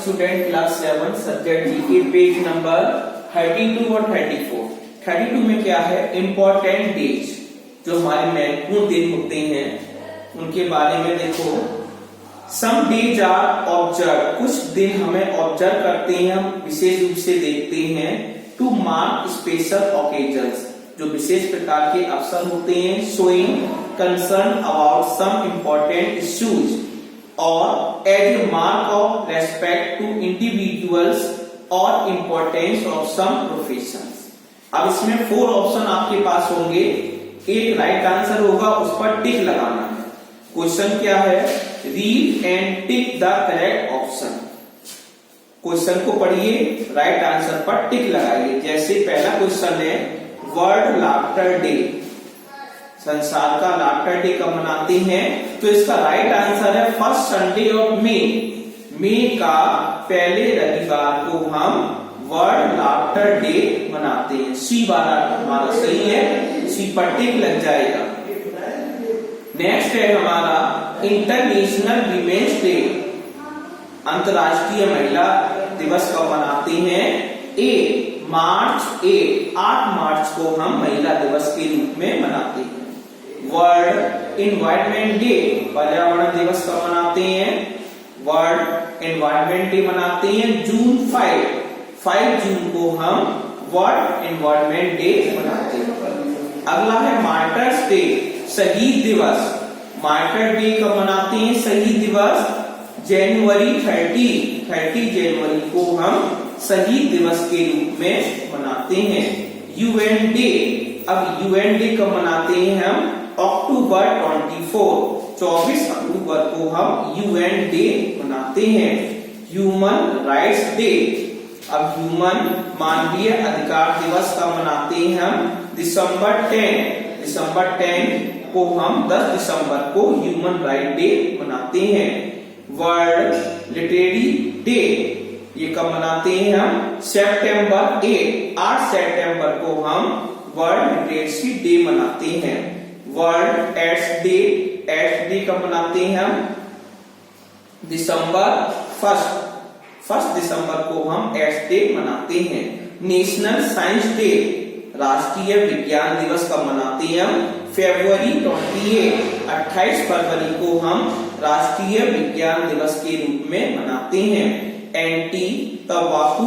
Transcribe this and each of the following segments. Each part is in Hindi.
Student class 7 subject GK page number 32 और 34। 32 में क्या है, इम्पोर्टेंट डेज, जो हमारे महत्वपूर्ण दिन होते हैं उनके बारे में देखो। सम डेज आर ऑब्जर्व, कुछ दिन हमें ऑब्जर्व करते हैं, हम विशेष रूप से देखते हैं। टू मार्क स्पेशल ओकेजन्स, जो विशेष प्रकार के अवसर होते हैं। Showing concern about some important issues और as a mark of respect to individuals और इम्पोर्टेंस ऑफ सम प्रोफेशंस। अब इसमें 4 ऑप्शन आपके पास होंगे, एक राइट आंसर होगा, उस पर टिक लगाना है। क्वेश्चन क्या है, read and tick the correct option. Question को पढ़िए, राइट आंसर पर टिक लगाइए। जैसे पहला क्वेश्चन है, वर्ल्ड लाफ्टर डे, संसार का लाफ्टर डे कब मनाते हैं? तो इसका राइट आंसर है फर्स्ट संडे ऑफ मई का पहले रविवार को हम वर्ल्ड लाफ्टर डे मनाते हैं। सी वाला हमारा सही है, सी पर टिक लग जाएगा। नेक्स्ट है हमारा इंटरनेशनल वीमेंस डे, अंतर्राष्ट्रीय महिला दिवस कब मनाते हैं? मार्च 8 मार्च को हम महिला दिवस के रूप में मनाते हैं। वर्ल्ड एनवायरनमेंट डे, पर्यावरण दिवस कब मनाते हैं? वर्ल्ड एनवायरनमेंट डे मनाते हैं जून 5 जून को हम वर्ल्ड एनवायरनमेंट डे मनाते हैं। अगला है मार्टर्स डे, शहीद दिवस। मार्टर डे कब मनाते हैं? शहीद दिवस जनवरी 30 जनवरी को हम शहीद दिवस के रूप में मनाते हैं। यूएन डे, अब यूएन डे कब मनाते हैं हम? अक्टूबर 24 अक्टूबर को हम यूएन डे मनाते हैं। ह्यूमन राइट्स डे, अब ह्यूमन मानवीय अधिकार दिवस कब मनाते हैं हम? दिसंबर 10 को हम 10 दिसंबर को ह्यूमन राइट डे मनाते हैं। वर्ल्ड लिटरेरी डे, ये कब मनाते हैं हम? सितंबर 8 सितंबर को हम वर्ल्ड लिटरेसी डे मनाते हैं। वर्ल्ड एड्स डे कब मनाते हैं हम? दिसंबर 1 दिसंबर को हम एड्स डे मनाते हैं। नेशनल साइंस डे, राष्ट्रीय विज्ञान दिवस कब मनाते हैं हम? फरवरी 28 फरवरी को हम राष्ट्रीय विज्ञान दिवस के रूप में मनाते हैं। एंटी तंबाकू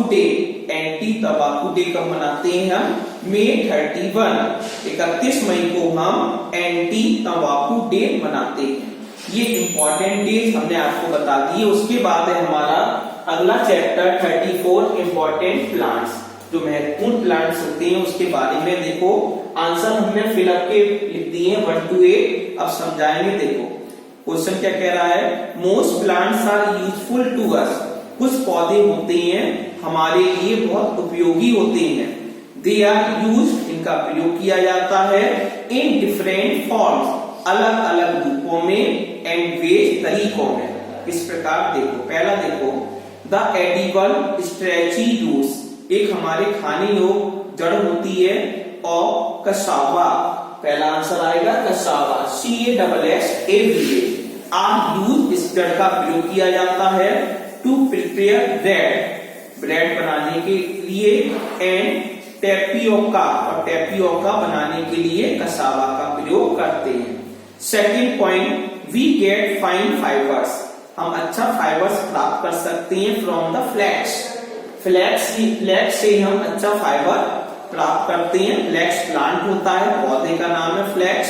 डे कब मनाते हैं हम? मई 31 मई को हम एंटी तंबाकू डे मनाते हैं। ये इंपॉर्टेंट डेज हमने आपको बता दिए। उसके बाद है हमारा अगला चैप्टर 34 इंपॉर्टेंट प्लांट्स, जो महत्वपूर्ण प्लांट्स होते हैं उसके बारे में देखो। आंसर हमने फिलअप के लिख दिए हैं 1 to 8। अब समझाएंगे, देखो क्वेश्चन क्या कह रहा है। Most plants are useful to us, कुछ पौधे होते हैं हमारे लिए बहुत उपयोगी होते हैं। दे आर यूज, इनका प्रयोग किया जाता है। इन डिफरेंट फॉर्म्स, अलग अलग रूपों में। एंड वेज, तरीकों में। इस प्रकार देखो, पहला देखो द एडिबल स्ट्रेची रूट्स, एक हमारे खाने योग्य जड़ होती है। और कसावा, पहला आंसर आएगा कसावा, CASSAVA। आर यूज, इस जड़ का प्रयोग किया जाता है। टू प्रिपेयर ब्रेड बनाने के लिए। एंड टेपियोका, और टेपियोका बनाने के लिए कसावा का प्रयोग करते हैं। Second point, we get fine fibres, हम अच्छा फाइबर्स प्राप्त कर सकते हैं फ्रॉम द फ्लैक्स से हम अच्छा फाइबर प्राप्त करते हैं। फ्लैक्स प्लांट होता है, पौधे का नाम है फ्लैक्स।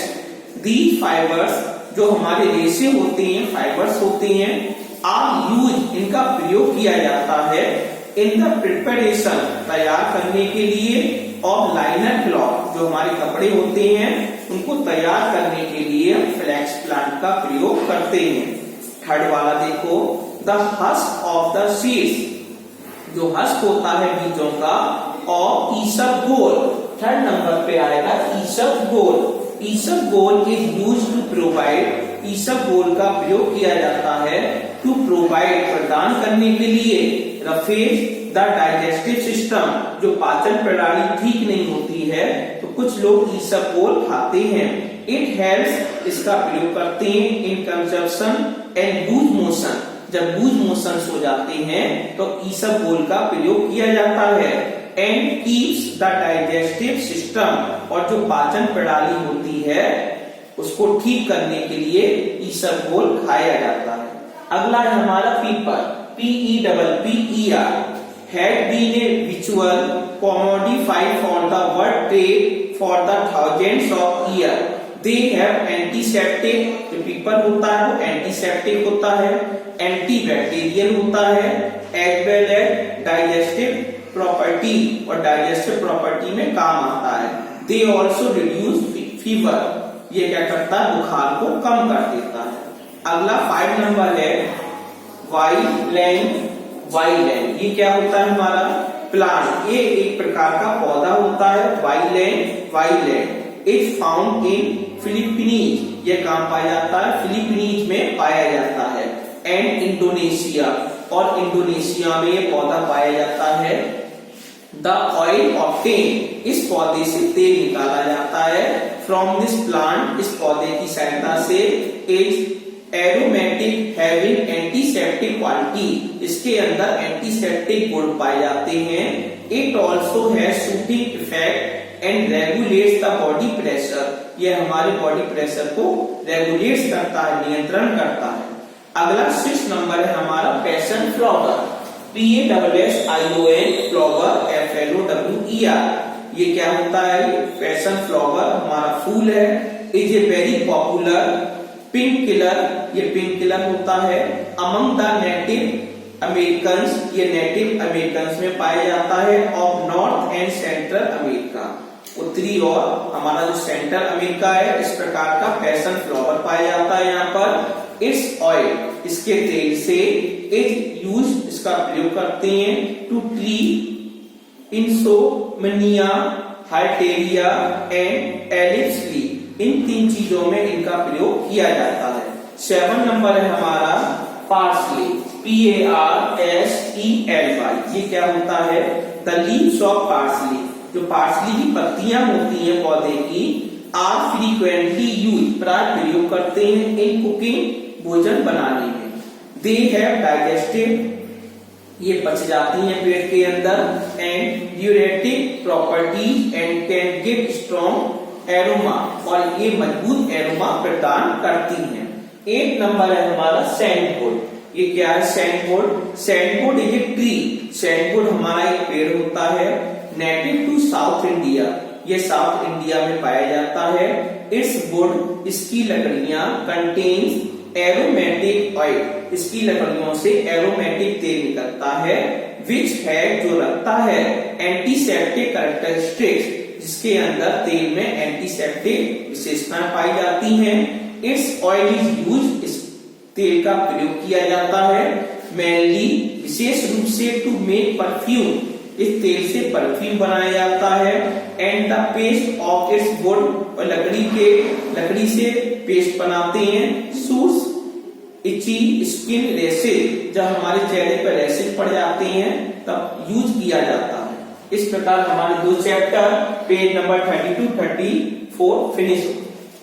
दी फाइबर्स, जो हमारे रेशे होते हैं, फाइबर्स होते हैं। आर यूज, इनका प्रयोग किया जाता है। इन द प्रिपरेशन, तैयार करने के लिए। और लाइनर क्लॉथ, जो हमारे कपड़े होते हैं उनको तैयार करने के लिए फ्लैक्स प्लांट का प्रयोग करते हैं। थर्ड वाला देखो, the husk of the seeds, जो हस्क होता है बीजों का। और ईसबगोल, थर्ड नंबर पे आएगा ईसबगोल। ईसबगोल इज यूज टू प्रोवाइड, ईसबगोल का प्रयोग किया जाता है टू प्रोवाइड, प्रदान करने के लिए। रफेज द डाइजेस्टिव सिस्टम, जो पाचन प्रणाली ठीक नहीं होती है तो कुछ लोग ईसबगोल खाते हैं। इट हेल्प्स, इसका प्रयोग करते हैं in consumption and loose motion, जब लूज मोशंस हो जाते हैं तो ईसबगोल का प्रयोग किया जाता है। And keeps the digestive system, और जो पाचन प्रणाली होती है उसको ठीक करने के लिए ईसबगोल खाया जाता है। अगला है हमारा पीपर, PEPPER, had been a ritual commodified for the world trade for the thousands of years. They have antiseptic, जो पीपर होता है वो एंटीसेप्टिक होता है, एंटीबैक्टीरियल होता है, as well as digestive property, और डाइजेस्टिव प्रॉपर्टी में काम आता है। They also reduce fever, ये क्या करता है, बुखार को कम कर देता है। अगला 5 नंबर है वाइलैंड। ये क्या होता है हमारा प्लांट, ये एक प्रकार का पौधा होता है। वाइलैंड इज फाउंड इन फिलीपीनीज, ये कहाँ पाया जाता है, फिलीपीनीज में पाया जाता है। एंड इंडोनेशिया, और इंडोनेशिया में ये पौधा पाया जाता है। द ऑयल ऑब्टेन, इस पौधे से तेल निकाला जाता है। फ्रॉम दिस प्लांट, इस पौधे की सहायता से is aromatic having antiseptic quality, इसके अंदर एंटीसेप्टिक गुण पाए जाते हैं। इट ऑल्सो है soothing effect and regulates the body pressure, ये हमारे बॉडी प्रेशर को रेगुलेट करता है, नियंत्रण करता है। अगला 6 नंबर है हमारा passion flower, PASSION flower FLOWER, ये क्या होता है, पैशन फ्लावर हमारा फूल है। Is a very popular pink killer, ये पिंक किलर होता है। अमंग द नेटिव अमेरिकन्स, ये नेटिव अमेरिकन्स में पाया जाता है। Of north and central America, उत्तरी और हमारा जो सेंट्रल अमेरिका है, इस प्रकार का पैशन फ्लावर पाया जाता है यहाँ पर। इट्स ऑयल, इसके तेल से इज यूज, इसका प्रयोग करते हैं। टू ट्रीट इंसोम्निया, हाइटेरिया एंड एलिप्सी, इन 3 चीजों में इनका प्रयोग किया जाता है। 7 नंबर है हमारा पार्सले, PARSLEY, ये क्या होता है, द लीव्स ऑफ पार्सले, जो पार्सली की पत्तियां होती हैं पौधे की, आर फ्रीक्वेंटली यूज, प्राय प्रयोग करते हैं इन कुकिंग, भोजन बनाने में। दे हैव डाइजेस्टिव, ये पच जाती हैं पेट के अंदर। And diuretic properties and can give strong aroma, और ये मजबूत एरोमा प्रदान करती हैं। 8 नंबर है हमारा सैंडवुड, ये क्या है, सैंडवुड इज ए ट्री, सैंडवुड हमारा एक पेड़ होता है। नेटिव टू साउथ इंडिया, ये साउथ इंडिया में पाया जाता है। इट्स वुड, इसकी लकड़ियां, कंटेन्स एरोमेटिक ऑयल, इसकी लकड़ियों से एरोमेटिक तेल निकलता है। विच है, जो रखता है एंटीसेप्टिक कैरेक्टरिस्टिक्स, जिसके अंदर तेल में एंटीसेप्टिक विशेषताएं पाई जाती हैं। इट्स ऑयल इज यूज, इस तेल का प्रयोग किया जाता है। मेनली, विशेष रूप से टू मेक परफ्यूम, इस तेल से परफ्यूम बनाया जाता है। And the paste of its would, और लकड़ी से पेस्ट बनाते हैं। सूट्स इची स्किन रेसेज, जब हमारे चेहरे पर रेसेज पड़ जाते हैं तब यूज किया जाता है। इस प्रकार हमारे 2 चैप्टर पेज नंबर 32-34 फिनिश